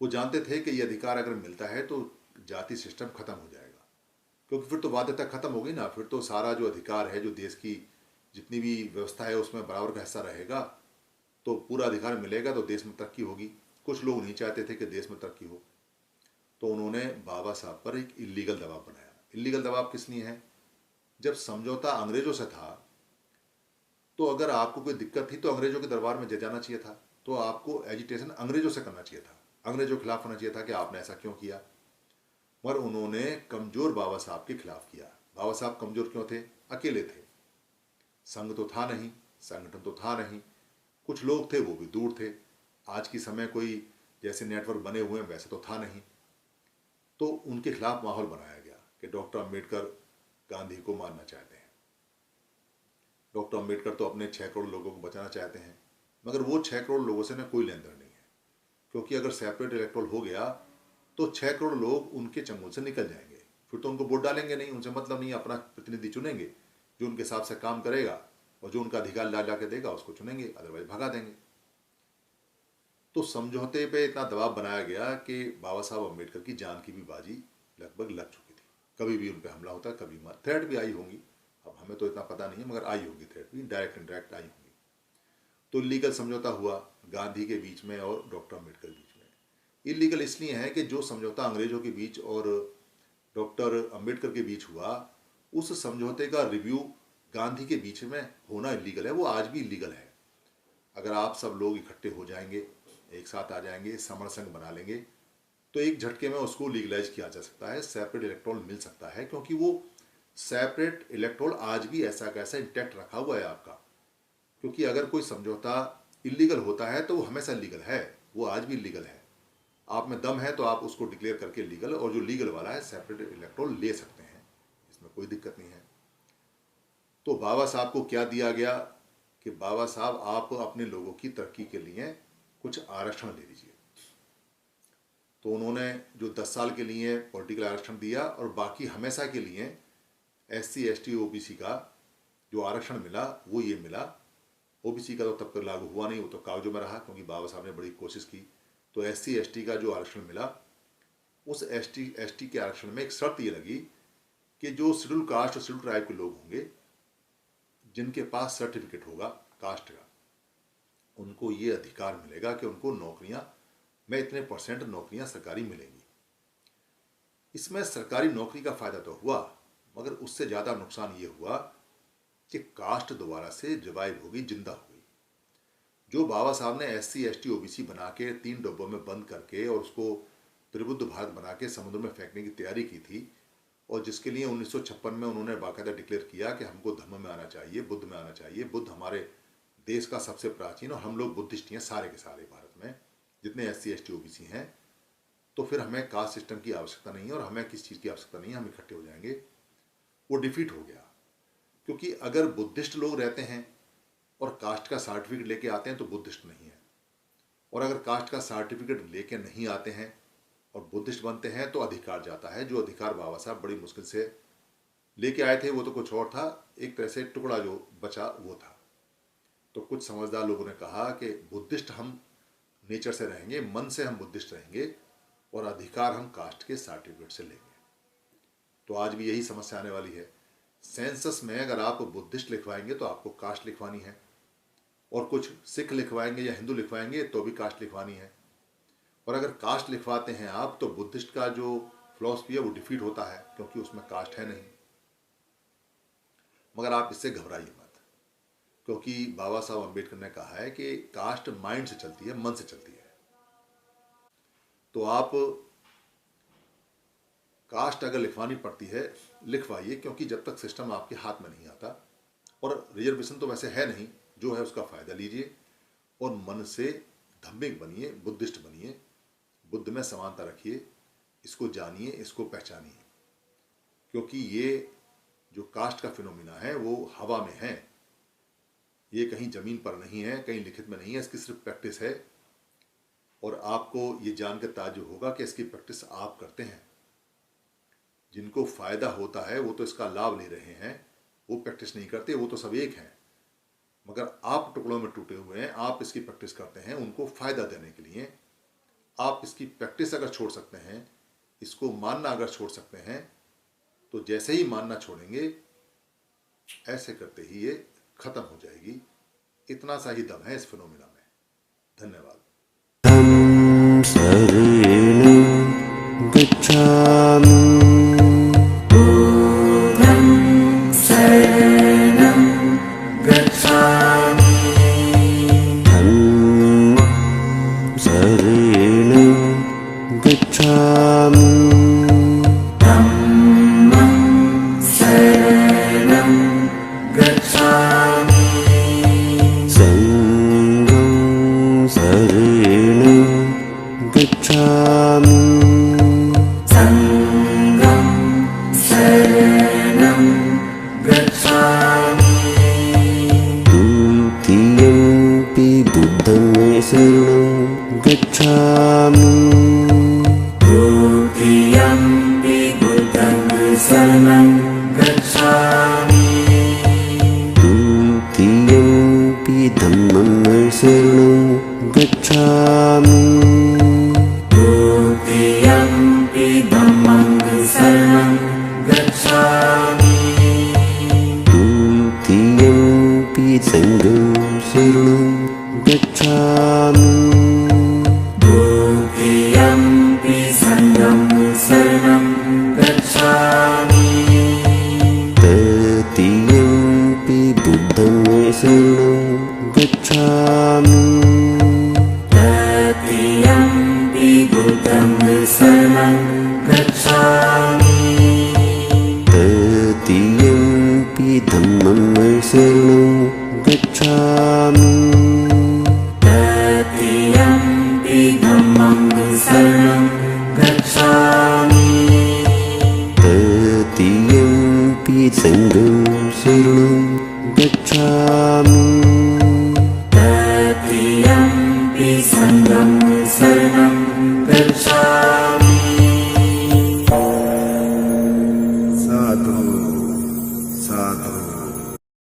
वो जानते थे कि ये अधिकार अगर मिलता है तो जाति सिस्टम ख़त्म हो जाएगा। क्योंकि फिर तो बाध्यता ख़त्म हो गई ना, फिर तो सारा जो अधिकार है, जो देश की जितनी भी व्यवस्था है उसमें बराबर का हिस्सा रहेगा, तो पूरा अधिकार मिलेगा तो देश में तरक्की होगी। कुछ लोग नहीं चाहते थे कि देश में तरक्की हो, तो उन्होंने बाबा साहब पर एक इलीगल दबाव बनाया। इलीगल दबाव किस लिए है? जब समझौता अंग्रेज़ों से था तो अगर आपको कोई दिक्कत थी तो अंग्रेज़ों के दरबार में जाना चाहिए था। तो आपको एजिटेशन अंग्रेज़ों से करना चाहिए था, अंग्रेज़ों के खिलाफ होना चाहिए था कि आपने ऐसा क्यों किया। मगर उन्होंने कमज़ोर बाबा साहब के खिलाफ किया। बाबा साहब कमज़ोर क्यों थे? अकेले थे, संघ तो था नहीं, संगठन तो था नहीं, कुछ लोग थे वो भी दूर थे। आज की समय कोई जैसे नेटवर्क बने हुए हैं वैसे तो था नहीं। तो उनके खिलाफ माहौल बनाया गया कि डॉक्टर अम्बेडकर गांधी को मारना चाहते हैं। डॉक्टर अम्बेडकर तो अपने 6 करोड़ लोगों को बचाना चाहते हैं, मगर वो 6 करोड़ लोगों से ना कोई लेन देन नहीं है। क्योंकि अगर सेपरेट इलेक्टोरल हो गया तो 6 करोड़ लोग उनके चंगुल से निकल जाएंगे, फिर तो उनको वोट डालेंगे नहीं, उनसे मतलब नहीं, अपना प्रतिनिधि चुनेंगे जो उनके हिसाब से काम करेगा और जो उनका अधिकार ला के देगा उसको चुनेंगे, अदरवाइज भगा देंगे। तो समझौते पे इतना दबाव बनाया गया कि बाबा साहब अम्बेडकर की जान की भी बाजी लगभग लग चुकी थी। कभी भी उन पर हमला होता, कभी मर, थ्रेट भी आई होंगी, अब हमें तो इतना पता नहीं है, मगर आई होगी थ्रेट भी, डायरेक्ट इनडायरेक्ट आई होंगी। तो लीगल समझौता हुआ गांधी के बीच में और डॉक्टर अम्बेडकर के बीच में। इलीगल इसलिए है कि जो समझौता अंग्रेज़ों के बीच और डॉक्टर अम्बेडकर के बीच हुआ, उस समझौते का रिव्यू गांधी के बीच में होना इलीगल है, वो आज भी इलीगल है। अगर आप सब लोग इकट्ठे हो जाएंगे, एक साथ आ जाएंगे, समर संघ बना लेंगे, तो एक झटके में उसको लीगलाइज किया जा सकता है, सेपरेट इलेक्टोरल मिल सकता है। क्योंकि वो सेपरेट इलेक्टोरल आज भी ऐसा कैसा इंटैक्ट रखा हुआ है आपका। क्योंकि अगर कोई समझौता इलीगल होता है तो वो हमेशा लीगल है, वो आज भी लीगल है। आप में दम है तो आप उसको डिक्लेयर करके लीगल, और जो लीगल वाला है सेपरेट इलेक्टोरल ले सकते हैं, इसमें कोई दिक्कत नहीं है। तो बाबा साहब को क्या दिया गया कि बाबा साहब आप अपने लोगों की तरक्की के लिए कुछ आरक्षण ले लीजिए। तो उन्होंने जो 10 साल के लिए पॉलिटिकल आरक्षण दिया, और बाकी हमेशा के लिए SC ST OBC का जो आरक्षण मिला वो ये मिला। OBC का तो तब तक लागू हुआ नहीं, वो तो कागजों में रहा, क्योंकि बाबा साहब ने बड़ी कोशिश की। तो SC ST का जो आरक्षण मिला, उस ST ST के आरक्षण में एक शर्त ये लगी कि जो शेड्यूल कास्ट और शेड्यूल ट्राइब के लोग होंगे जिनके पास सर्टिफिकेट होगा कास्ट का, उनको ये अधिकार मिलेगा कि उनको नौकरियां में इतने % नौकरियां सरकारी मिलेंगी। इसमें सरकारी नौकरी का फ़ायदा तो हुआ, मगर उससे ज़्यादा नुकसान ये हुआ कि कास्ट दोबारा से रिवाइव होगी, जिंदा होगी। जो बाबा साहब ने SC ST OBC बना के 3 डब्बों में बंद करके और उसको त्रिबुद्ध भारत बना के समुद्र में फेंकने की तैयारी की थी, और जिसके लिए 1956 में उन्होंने बाकायदा डिक्लेयर किया कि हमको धर्म में आना चाहिए, बुद्ध में आना चाहिए, बुद्ध हमारे देश का सबसे प्राचीन, और हम लोग बुद्धिस्ट हैं सारे के सारे भारत में जितने SC ST OBC हैं, तो फिर हमें कास्ट सिस्टम की आवश्यकता नहीं है और हमें किस चीज़ की आवश्यकता नहीं है, हम इकट्ठे हो जाएंगे। वो डिफीट हो गया। क्योंकि अगर बुद्धिस्ट लोग रहते हैं और कास्ट का सर्टिफिकेट लेके आते हैं तो बुद्धिस्ट नहीं है, और अगर कास्ट का सर्टिफिकेट लेके नहीं आते हैं और बुद्धिस्ट बनते हैं तो अधिकार जाता है। जो अधिकार बाबा साहब बड़ी मुश्किल से लेके आए थे वो तो कुछ और था, एक तरह से टुकड़ा जो बचा वो था। तो कुछ समझदार लोगों ने कहा कि बुद्धिस्ट हम नेचर से रहेंगे, मन से हम बुद्धिस्ट रहेंगे और अधिकार हम कास्ट के सर्टिफिकेट से लेंगे। तो आज भी यही समस्या आने वाली है। सेंसस में अगर आप बुद्धिस्ट लिखवाएंगे तो आपको कास्ट लिखवानी है, और कुछ सिख लिखवाएंगे या हिंदू लिखवाएंगे तो भी कास्ट लिखवानी है। और अगर कास्ट लिखवाते हैं आप तो बुद्धिस्ट का जो फिलॉसफी है वो डिफीट होता है, क्योंकि उसमें कास्ट है नहीं। मगर आप इससे घबराइए मत, क्योंकि बाबा साहब अम्बेडकर ने कहा है कि कास्ट माइंड से चलती है, मन से चलती है। तो आप कास्ट अगर लिखवानी पड़ती है लिखवाइए, क्योंकि जब तक सिस्टम आपके हाथ में नहीं आता, और रिजर्वेशन तो वैसे है नहीं, जो है उसका फायदा लीजिए और मन से धार्मिक बनिए, बुद्धिस्ट बनिए, बुद्ध में समानता रखिए, इसको जानिए, इसको पहचानिए। क्योंकि ये जो कास्ट का फिनोमिना है वो हवा में है, ये कहीं जमीन पर नहीं है, कहीं लिखित में नहीं है, इसकी सिर्फ प्रैक्टिस है। और आपको ये जानकर ताज्जुब होगा कि इसकी प्रैक्टिस आप करते हैं। जिनको फायदा होता है वो तो इसका लाभ ले रहे हैं, वो प्रैक्टिस नहीं करते, वो तो सब एक हैं। मगर आप टुकड़ों में टूटे हुए हैं, आप इसकी प्रैक्टिस करते हैं उनको फायदा देने के लिए। आप इसकी प्रैक्टिस अगर छोड़ सकते हैं, इसको मानना अगर छोड़ सकते हैं, तो जैसे ही मानना छोड़ेंगे ऐसे करते ही ये खत्म हो जाएगी। इतना सा ही दम है इस फिनोमिना में। धन्यवाद। शरणं गच्छामि। शरणं गच्छामि। द्वितीयम्पि बुद्धं शरणं गच्छामि। द्वितीयम्पि धम्मं शरणं गच्छामि। द्वितीयम्पि धम्मं शरणं गच्छामि। द्वितीयम्पि संघं शरणं